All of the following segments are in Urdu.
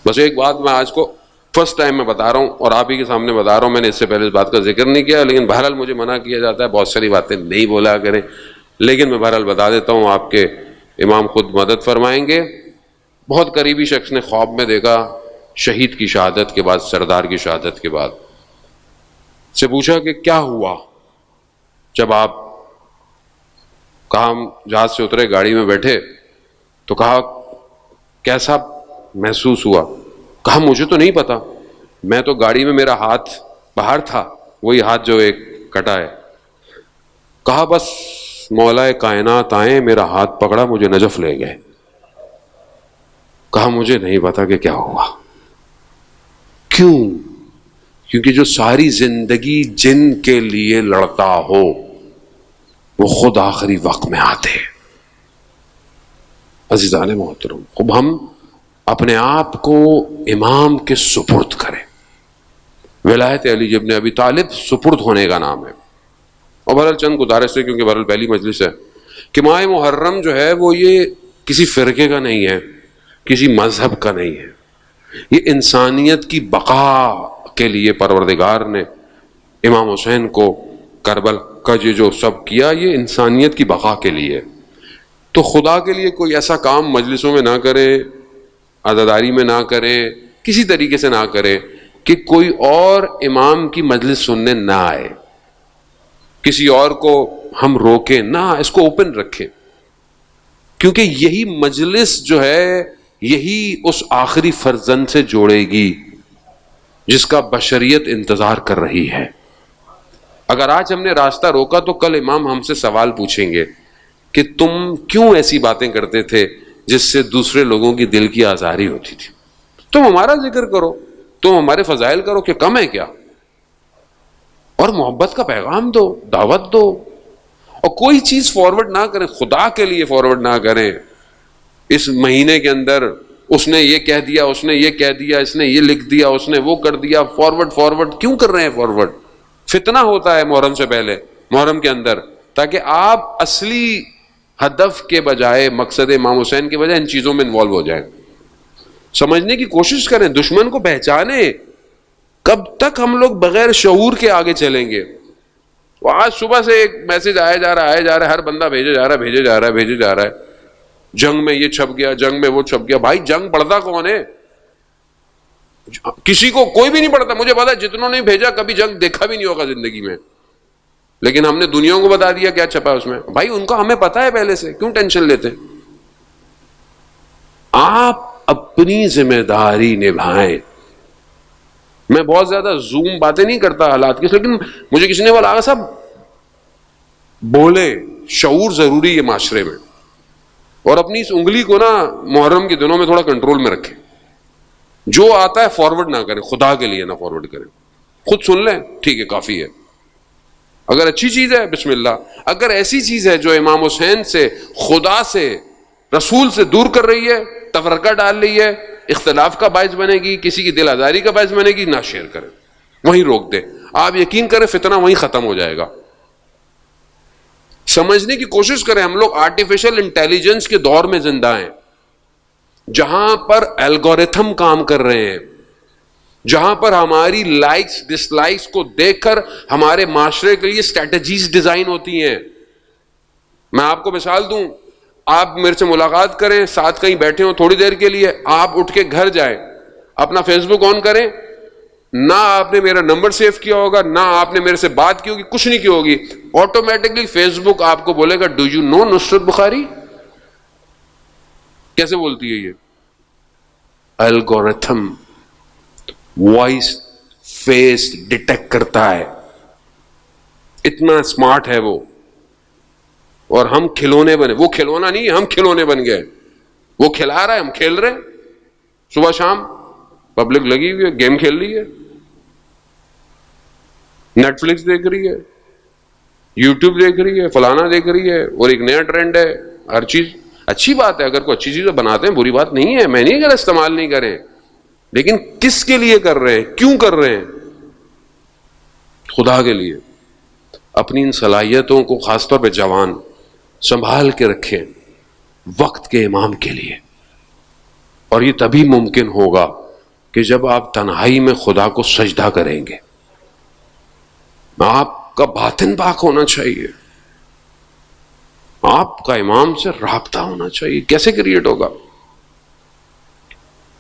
بس ایک بات میں آج کو فرسٹ ٹائم میں بتا رہا ہوں اور آپ ہی کے سامنے بتا رہا ہوں، میں نے اس سے پہلے اس بات کا ذکر نہیں کیا، لیکن بہرحال مجھے منع کیا جاتا ہے بہت ساری باتیں نہیں بولا کریں، لیکن میں بہرحال بتا دیتا ہوں، آپ کے امام خود مدد فرمائیں گے۔ بہت قریبی شخص نے خواب میں دیکھا شہید کی شہادت کے بعد، سردار کی شہادت کے بعد، سے پوچھا کہ کیا ہوا جب آپ، کہا ہم جہاز سے اترے، گاڑی میں بیٹھے، تو کہا کیسا محسوس ہوا؟ کہا مجھے تو نہیں پتا، میں تو گاڑی میں میرا ہاتھ باہر تھا، وہی ہاتھ جو ایک کٹا ہے۔ کہا بس مولا کائنات آئے، میرا ہاتھ پکڑا، مجھے نجف لے گئے۔ کہا مجھے نہیں پتا کہ کیا ہوا۔ کیوں؟ کیونکہ جو ساری زندگی جن کے لیے لڑتا ہو وہ خود آخری وقت میں آتے ہیں۔ عزیزان محترم، خوب ہم اپنے آپ کو امام کے سپرد کریں۔ ولایت علی ابن ابی طالب سپرد ہونے کا نام ہے۔ اور بہرحال چند گزارش ہے، کیونکہ بہرحال پہلی مجلس ہے، کہ ماہ محرم جو ہے وہ یہ کسی فرقے کا نہیں ہے، کسی مذہب کا نہیں ہے، یہ انسانیت کی بقا کے لیے پروردگار نے امام حسین کو کربلا کا جو سب کیا، یہ انسانیت کی بقا کے لیے۔ تو خدا کے لیے کوئی ایسا کام مجلسوں میں نہ کرے، عزاداری میں نہ کرے، کسی طریقے سے نہ کرے کہ کوئی اور امام کی مجلس سننے نہ آئے، کسی اور کو ہم روکیں نہ، اس کو اوپن رکھیں، کیونکہ یہی مجلس جو ہے یہی اس آخری فرزند سے جوڑے گی جس کا بشریت انتظار کر رہی ہے۔ اگر آج ہم نے راستہ روکا تو کل امام ہم سے سوال پوچھیں گے کہ تم کیوں ایسی باتیں کرتے تھے جس سے دوسرے لوگوں کی دل کی آزاری ہوتی تھی؟ تم ہمارا ذکر کرو، تم ہمارے فضائل کرو، کہ کم ہے کیا؟ اور محبت کا پیغام دو، دعوت دو، اور کوئی چیز فارورڈ نہ کریں، خدا کے لیے فارورڈ نہ کریں۔ اس مہینے کے اندر اس نے یہ کہہ دیا، اس نے یہ کہہ دیا، اس نے یہ لکھ دیا، اس نے وہ کر دیا، فارورڈ کیوں کر رہے ہیں؟ فارورڈ فتنہ ہوتا ہے محرم سے پہلے، محرم کے اندر، تاکہ آپ اصلی ہدف کے بجائے، مقصد امام حسین کے بجائے ان چیزوں میں انوالو ہو جائیں۔ سمجھنے کی کوشش کریں، دشمن کو پہچانیں۔ کب تک ہم لوگ بغیر شعور کے آگے چلیں گے؟ آج صبح سے ایک میسج آیا جا رہا ہے، ہر بندہ بھیجے جا رہا ہے، جنگ میں یہ چھپ گیا، جنگ میں وہ چھپ گیا۔ بھائی جنگ پڑھتا کون ہے؟ کسی کو کوئی بھی نہیں پڑھتا۔ مجھے پتا ہے جتنوں نے بھیجا کبھی جنگ دیکھا بھی نہیں ہوگا زندگی میں، لیکن ہم نے دنیا کو بتا دیا کیا چھپا ہے اس میں۔ بھائی ان کا ہمیں پتا ہے پہلے سے، کیوں ٹینشن لیتے؟ آپ اپنی ذمہ داری نبھائیں۔ میں بہت زیادہ زوم باتیں نہیں کرتا حالات کی، لیکن مجھے کسی نے بولا صاحب بولے، شعور ضروری ہے معاشرے میں، اور اپنی اس انگلی کو نا محرم کے دنوں میں تھوڑا کنٹرول میں رکھیں۔ جو آتا ہے فارورڈ نہ کریں، خدا کے لیے نہ فارورڈ کریں، خود سن لیں، ٹھیک ہے، کافی ہے۔ اگر اچھی چیز ہے بسم اللہ، اگر ایسی چیز ہے جو امام حسین سے، خدا سے، رسول سے دور کر رہی ہے، تفرقہ ڈال رہی ہے، اختلاف کا باعث بنے گی، کسی کی دل آزاری کا باعث بنے گی، نہ شیئر کریں، وہیں روک دیں۔ آپ یقین کریں فتنہ وہیں ختم ہو جائے گا۔ سمجھنے کی کوشش کریں، ہم لوگ آرٹیفیشل انٹیلیجنس کے دور میں زندہ ہیں، جہاں پر الگوریتھم کام کر رہے ہیں، جہاں پر ہماری لائکس ڈس لائکس کو دیکھ کر ہمارے معاشرے کے لیے اسٹریٹجیز ڈیزائن ہوتی ہیں۔ میں آپ کو مثال دوں، آپ میرے سے ملاقات کریں، ساتھ کہیں بیٹھے ہوں تھوڑی دیر کے لیے، آپ اٹھ کے گھر جائیں، اپنا فیس بک آن کریں، نہ آپ نے میرا نمبر سیو کیا ہوگا، نہ آپ نے میرے سے بات کی ہوگی، کچھ نہیں کی ہوگی، آٹومیٹکلی فیس بک آپ کو بولے گا ڈو یو نو نصرت بخاری؟ کیسے بولتی ہے یہ؟ الگوریتھم وائس فیس ڈیٹیکٹ کرتا ہے، اتنا اسمارٹ ہے وہ۔ اور ہم کھلونے بنے، وہ کھلونا نہیں، ہم کھلونے بن گئے۔ وہ کھلا رہا ہے، ہم کھیل رہے ہیں، صبح شام پبلک لگی ہوئی ہے، گیم کھیل رہی ہے، نیٹ فلکس دیکھ رہی ہے، یوٹیوب دیکھ رہی ہے، فلانا دیکھ رہی ہے، اور ایک نیا ٹرینڈ ہے، ہر چیز اچھی بات ہے، اگر کوئی اچھی چیزیں بناتے ہیں بری بات نہیں ہے، میں نہیں کہہ رہا استعمال نہیں کریں، لیکن کس کے لیے کر رہے ہیں، کیوں کر رہے ہیں؟ خدا کے لیے۔ اپنی ان صلاحیتوں کو خاص طور پہ جوان سنبھال کے رکھیں وقت کے امام کے لیے، اور یہ تبھی ممکن ہوگا کہ جب آپ تنہائی میں خدا کو سجدہ کریں گے، آپ کا باطن پاک ہونا چاہیے، آپ کا امام سے رابطہ ہونا چاہیے. کیسے کریٹ ہوگا؟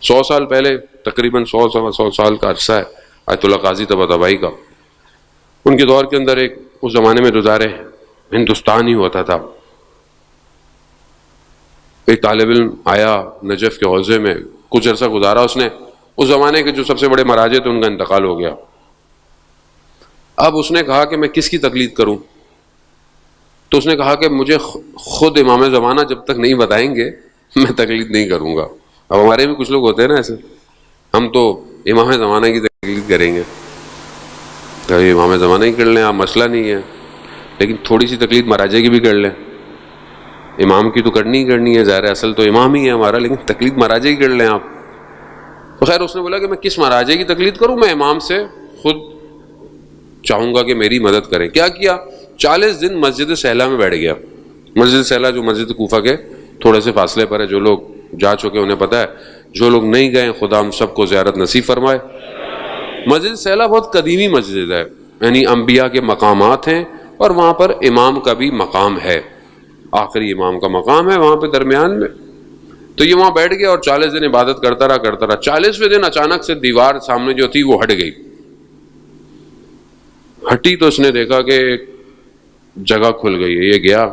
100 سال پہلے، تقریباً 100 سال کا عرصہ ہے آیت اللہ قاضی طباطبائی کا. ان کے دور کے اندر ایک اس زمانے میں گزارے ہندوستان ہی ہوتا تھا. ایک طالب علم آیا نجف کے حوزے میں، کچھ عرصہ گزارا اس نے. اس زمانے کے جو سب سے بڑے مراجع تھے ان کا انتقال ہو گیا. اب اس نے کہا کہ میں کس کی تقلید کروں؟ تو اس نے کہا کہ مجھے خود امام زمانہ جب تک نہیں بتائیں گے میں تقلید نہیں کروں گا. اب ہمارے بھی کچھ لوگ ہوتے ہیں نا ایسے، ہم تو امام زمانہ کی تقلید کریں گے. تو امام زمانہ ہی کر لیں آپ، مسئلہ نہیں ہے، لیکن تھوڑی سی تقلید مراجع کی بھی کر لیں. امام کی تو کرنی ہی کرنی ہے، ظاہر اصل تو امام ہی ہے ہمارا، لیکن تقلید مراجع کی کر لیں آپ. تو خیر اس نے بولا کہ میں کس مراجع کی تقلید کروں؟ میں امام سے خود چاہوں گا کہ میری مدد کریں. کیا کیا؟ 40 دن مسجد سہلا میں بیٹھ گیا. مسجد سہلا جو مسجد کوفہ کے تھوڑے سے فاصلے پر ہے، جو لوگ جا چکے انہیں پتہ ہے، جو لوگ نہیں گئے خدا ہم سب کو زیارت نصیب فرمائے. مسجد سہلا بہت قدیمی مسجد ہے، یعنی انبیاء کے مقامات ہیں، اور وہاں پر امام کا بھی مقام ہے، آخری امام کا مقام ہے وہاں پہ درمیان میں. تو یہ وہاں بیٹھ گیا اور 40 دن عبادت کرتا رہا. 40ویں دن اچانک سے دیوار سامنے جو تھی وہ ہٹ گئی. ہٹی تو اس نے دیکھا کہ ایک جگہ کھل گئی ہے. یہ گیا،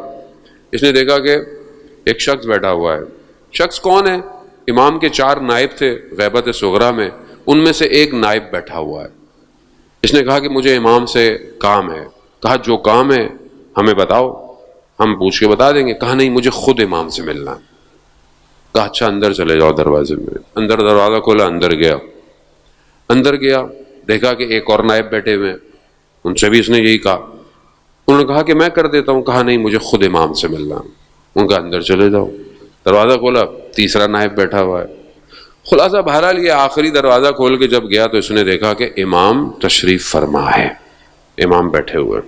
اس نے دیکھا کہ ایک شخص بیٹھا ہوا ہے. شخص کون ہے؟ امام کے 4 نائب تھے غیبت صغریٰ میں، ان میں سے ایک نائب بیٹھا ہوا ہے. اس نے کہا کہ مجھے امام سے کام ہے. کہا جو کام ہے ہمیں بتاؤ، ہم پوچھ کے بتا دیں گے. کہا نہیں، مجھے خود امام سے ملنا ہے. کہا اچھا اندر چلے جاؤ دروازے میں. اندر دروازہ کھولا، اندر گیا، دیکھا کہ ایک اور نائب بیٹھے ہوئے ہیں. ان سے بھی اس نے یہی کہا. انہوں نے کہا کہ میں کر دیتا ہوں. کہا نہیں، مجھے خود امام سے ملنا ہے. ان کا اندر چلے جاؤ. دروازہ کھولا، تیسرا نائب بیٹھا ہوا ہے. خلاصہ بہرحال یہ آخری دروازہ کھول کے جب گیا تو اس نے دیکھا کہ امام تشریف فرما ہے، امام بیٹھے ہوئے.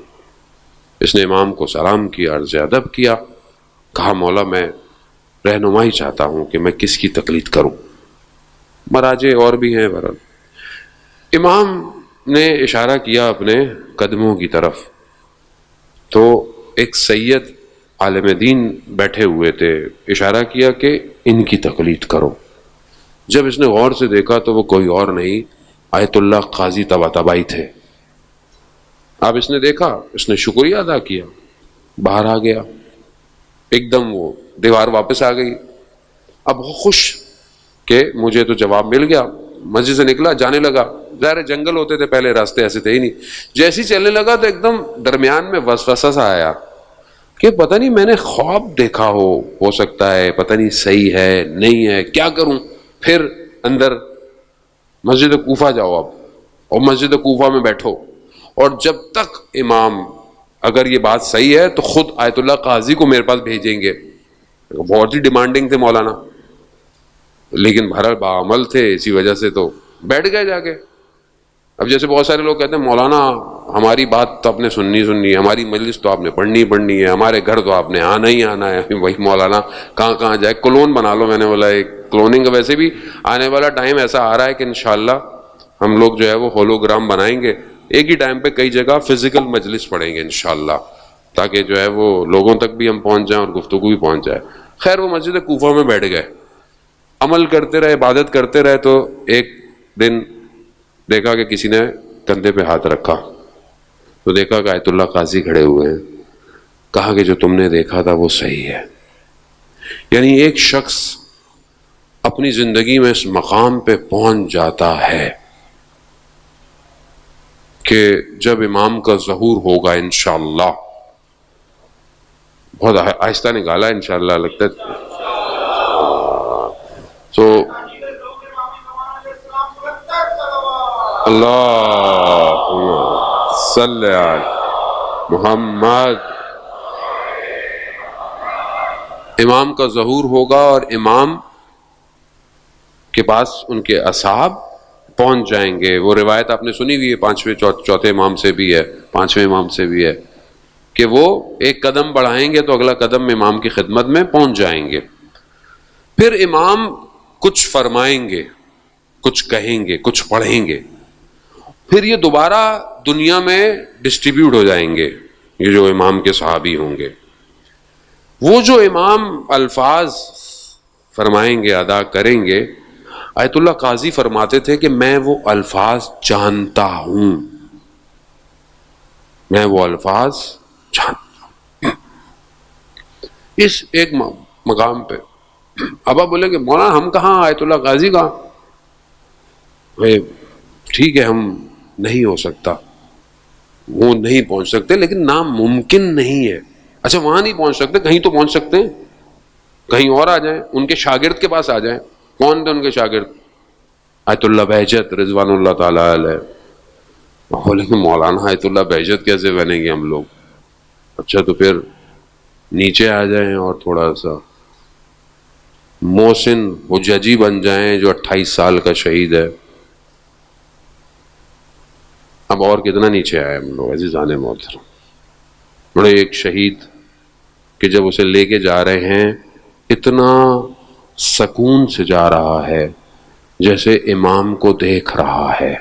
اس نے امام کو سلام کیا، عرض ادب کیا. کہا مولا میں رہنمائی چاہتا ہوں کہ میں کس کی تقلید کروں. مراجع اور بھی ہیں بہرحال. امام نے اشارہ کیا اپنے قدموں کی طرف، تو ایک سید عالم دین بیٹھے ہوئے تھے. اشارہ کیا کہ ان کی تقلید کرو. جب اس نے غور سے دیکھا تو وہ کوئی اور نہیں، آیت اللہ قاضی طباطبائی تھے. اب اس نے دیکھا، اس نے شکریہ ادا کیا، باہر آ گیا. ایک دم وہ دیوار واپس آ گئی. اب وہ خوش کہ مجھے تو جواب مل گیا. مسجد سے نکلا، جانے لگا. ظاہر جنگل ہوتے تھے پہلے، راستے ایسے تھے ہی نہیں. جیسے ہی چلنے لگا تو ایک دم درمیان میں وسوسہ سا آیا کہ پتہ نہیں میں نے خواب دیکھا ہو سکتا ہے، پتہ نہیں صحیح ہے نہیں ہے، کیا کروں. پھر اندر مسجد کوفہ جاؤ اب، اور مسجد کوفہ میں بیٹھو، اور جب تک امام اگر یہ بات صحیح ہے تو خود آیت اللہ قاضی کو میرے پاس بھیجیں گے. بہت ہی ڈیمانڈنگ تھے مولانا، لیکن بہرحال باعمل تھے، اسی وجہ سے تو بیٹھ گئے جا کے. اب جیسے بہت سارے لوگ کہتے ہیں مولانا ہماری بات تو آپ نے سننی ہے، ہماری مجلس تو آپ نے پڑھنی ہے، ہمارے گھر تو آپ نے آنا ہی آنا ہے. وہی مولانا کہاں جائے، کلون بنا لو. میں نے بولا ایک کلوننگ کا ویسے بھی آنے والا ٹائم ایسا آ رہا ہے کہ انشاءاللہ ہم لوگ جو ہے وہ ہولوگرام بنائیں گے. ایک ہی ٹائم پہ کئی جگہ فزیکل مجلس پڑھیں گے انشاءاللہ، تاکہ جو ہے وہ لوگوں تک بھی ہم پہنچ جائیں اور گفتگو بھی پہنچ جائے. خیر وہ مسجد کوفہ میں بیٹھ گئے، عمل کرتے رہے، عبادت کرتے رہے. تو ایک دن دیکھا کہ کسی نے کندھے پہ ہاتھ رکھا، تو دیکھا کہ آیت اللہ قاضی کھڑے ہوئے ہیں. کہا کہ جو تم نے دیکھا تھا وہ صحیح ہے. یعنی ایک شخص اپنی زندگی میں اس مقام پہ پہنچ جاتا ہے کہ جب امام کا ظہور ہوگا انشاءاللہ. بہت آہستہ نکالا انشاءاللہ لگتا ہے. تو اللہم صلی علی محمد. امام کا ظہور ہوگا اور امام کے پاس ان کے اصحاب پہنچ جائیں گے. وہ روایت آپ نے سنی ہوئی ہے، چوتھے امام سے بھی ہے، 5ویں امام سے بھی ہے، کہ وہ ایک قدم بڑھائیں گے تو اگلا قدم امام کی خدمت میں پہنچ جائیں گے. پھر امام کچھ فرمائیں گے کچھ کہیں گے، کچھ پڑھیں گے، پھر یہ دوبارہ دنیا میں ڈسٹریبیوٹ ہو جائیں گے. یہ جو امام کے صحابی ہوں گے، وہ جو امام الفاظ فرمائیں گے، ادا کریں گے، آیت اللہ قاضی فرماتے تھے کہ میں وہ الفاظ جانتا ہوں، میں وہ الفاظ جانتا ہوں. اس ایک مقام پہ اب آپ بولے کہ مولانا ہم کہاں، آیت اللہ قاضی کہاں؟ ٹھیک ہے، ہم نہیں ہو سکتا، وہ نہیں پہنچ سکتے، لیکن ناممکن نہیں ہے. اچھا وہاں نہیں پہنچ سکتے، کہیں تو پہنچ سکتے ہیں، کہیں اور آ جائیں، ان کے شاگرد کے پاس آ جائیں. کون تھے ان کے شاگرد؟ آیت اللہ بہجت رضوان اللہ تعالی علیہ. بولے کہ مولانا آیت اللہ بہجت کیسے بنیں گے ہم لوگ؟ اچھا تو پھر نیچے آ جائیں اور تھوڑا سا محسن حججی بن جائیں جو 28 سال کا شہید ہے. اب اور کتنا نیچے آئے ہم لوگ عزیزان محترم. بڑے ایک شہید کہ جب اسے لے کے جا رہے ہیں اتنا سکون سے جا رہا ہے جیسے امام کو دیکھ رہا ہے.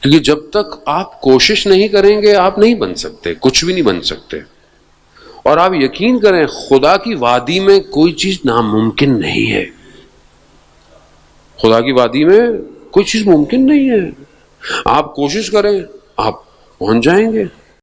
کیونکہ جب تک آپ کوشش نہیں کریں گے آپ نہیں بن سکتے، کچھ بھی نہیں بن سکتے. اور آپ یقین کریں خدا کی وادی میں کوئی چیز ناممکن نہیں ہے. خدا کی وادی میں کوئی چیز ممکن نہیں ہے. آپ کوشش کریں آپ پہنچ جائیں گے.